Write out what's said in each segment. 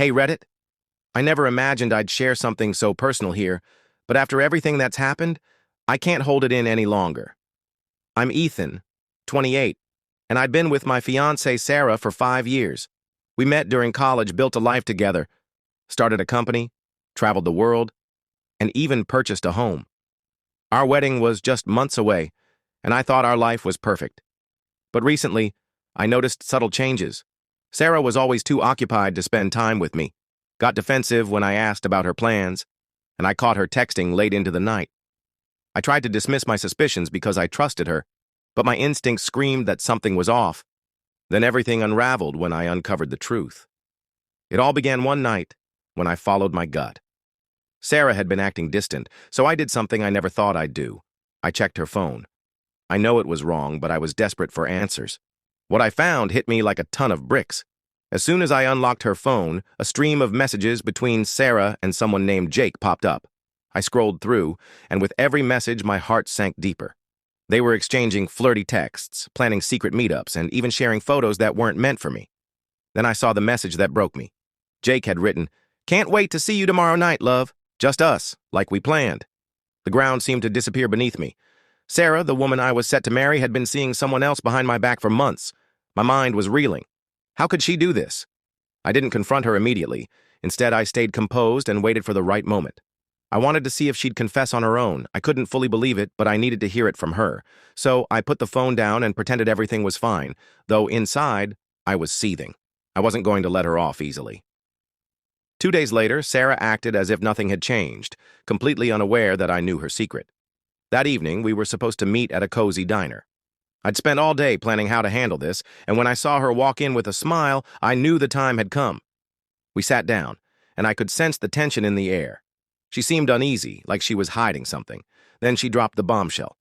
Hey Reddit, I never imagined I'd share something so personal here, but after everything that's happened, I can't hold it in any longer. I'm Ethan, 28, and I'd been with my fiancée Sarah for 5 years. We met during college, built a life together, started a company, traveled the world, and even purchased a home. Our wedding was just months away, and I thought our life was perfect. But recently, I noticed subtle changes. Sarah was always too occupied to spend time with me, got defensive when I asked about her plans, and I caught her texting late into the night. I tried to dismiss my suspicions because I trusted her, but my instincts screamed that something was off. Then everything unraveled when I uncovered the truth. It all began one night when I followed my gut. Sarah had been acting distant, so I did something I never thought I'd do. I checked her phone. I know it was wrong, but I was desperate for answers. What I found hit me like a ton of bricks. As soon as I unlocked her phone, a stream of messages between Sarah and someone named Jake popped up. I scrolled through, and with every message, my heart sank deeper. They were exchanging flirty texts, planning secret meetups, and even sharing photos that weren't meant for me. Then I saw the message that broke me. Jake had written, "Can't wait to see you tomorrow night, love. Just us, like we planned." The ground seemed to disappear beneath me. Sarah, the woman I was set to marry, had been seeing someone else behind my back for months. My mind was reeling. How could she do this? I didn't confront her immediately. Instead, I stayed composed and waited for the right moment. I wanted to see if she'd confess on her own. I couldn't fully believe it, but I needed to hear it from her. So I put the phone down and pretended everything was fine, though inside, I was seething. I wasn't going to let her off easily. 2 days later, Sarah acted as if nothing had changed, completely unaware that I knew her secret. That evening, we were supposed to meet at a cozy diner. I'd spent all day planning how to handle this, and when I saw her walk in with a smile, I knew the time had come. We sat down, and I could sense the tension in the air. She seemed uneasy, like she was hiding something. Then she dropped the bombshell.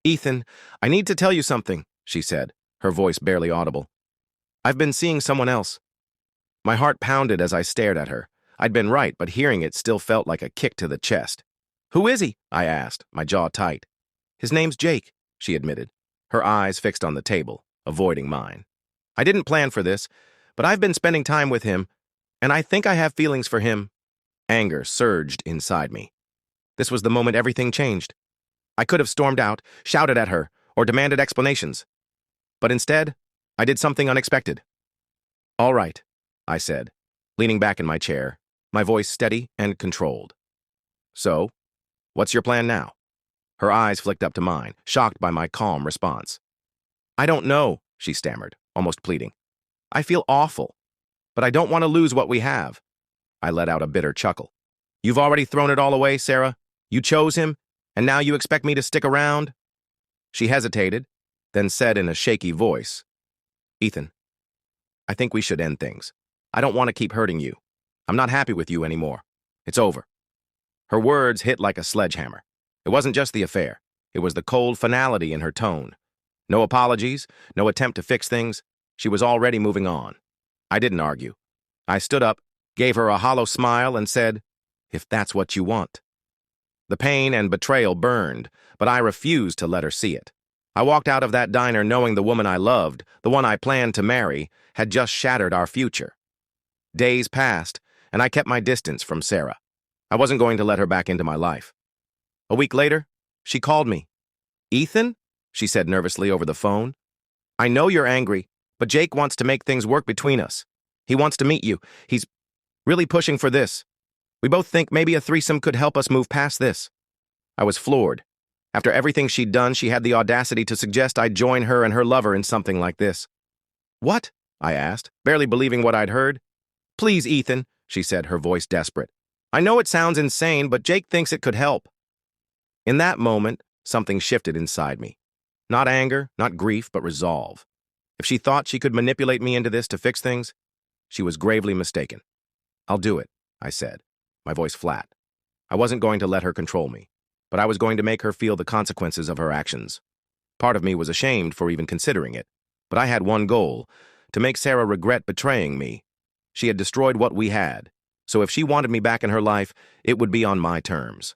"Ethan, I need to tell you something," she said, her voice barely audible. "I've been seeing someone else." My heart pounded as I stared at her. I'd been right, but hearing it still felt like a kick to the chest. "Who is he?" I asked, my jaw tight. "His name's Jake," she admitted, her eyes fixed on the table, avoiding mine. "I didn't plan for this, but I've been spending time with him, and I think I have feelings for him." Anger surged inside me. This was the moment everything changed. I could have stormed out, shouted at her, or demanded explanations. But instead, I did something unexpected. "All right," I said, leaning back in my chair, my voice steady and controlled. "So, what's your plan now?" Her eyes flicked up to mine, shocked by my calm response. "I don't know," she stammered, almost pleading. "I feel awful, but I don't want to lose what we have." I let out a bitter chuckle. "You've already thrown it all away, Sarah. You chose him, and now you expect me to stick around?" She hesitated, then said in a shaky voice, "Ethan, I think we should end things. I don't want to keep hurting you. I'm not happy with you anymore. It's over." Her words hit like a sledgehammer. It wasn't just the affair. It was the cold finality in her tone. No apologies, no attempt to fix things. She was already moving on. I didn't argue. I stood up, gave her a hollow smile, and said, "If that's what you want." The pain and betrayal burned, but I refused to let her see it. I walked out of that diner knowing the woman I loved, the one I planned to marry, had just shattered our future. Days passed, and I kept my distance from Sarah. I wasn't going to let her back into my life. A week later, she called me. "Ethan," she said nervously over the phone, "I know you're angry, but Jake wants to make things work between us. He wants to meet you. He's really pushing for this. We both think maybe a threesome could help us move past this." I was floored. After everything she'd done, she had the audacity to suggest I'd join her and her lover in something like this. "What?" I asked, barely believing what I'd heard. "Please, Ethan," she said, her voice desperate. "I know it sounds insane, but Jake thinks it could help." In that moment, something shifted inside me. Not anger, not grief, but resolve. If she thought she could manipulate me into this to fix things, she was gravely mistaken. "I'll do it," I said, my voice flat. I wasn't going to let her control me, but I was going to make her feel the consequences of her actions. Part of me was ashamed for even considering it, but I had one goal, to make Sarah regret betraying me. She had destroyed what we had, so if she wanted me back in her life, it would be on my terms.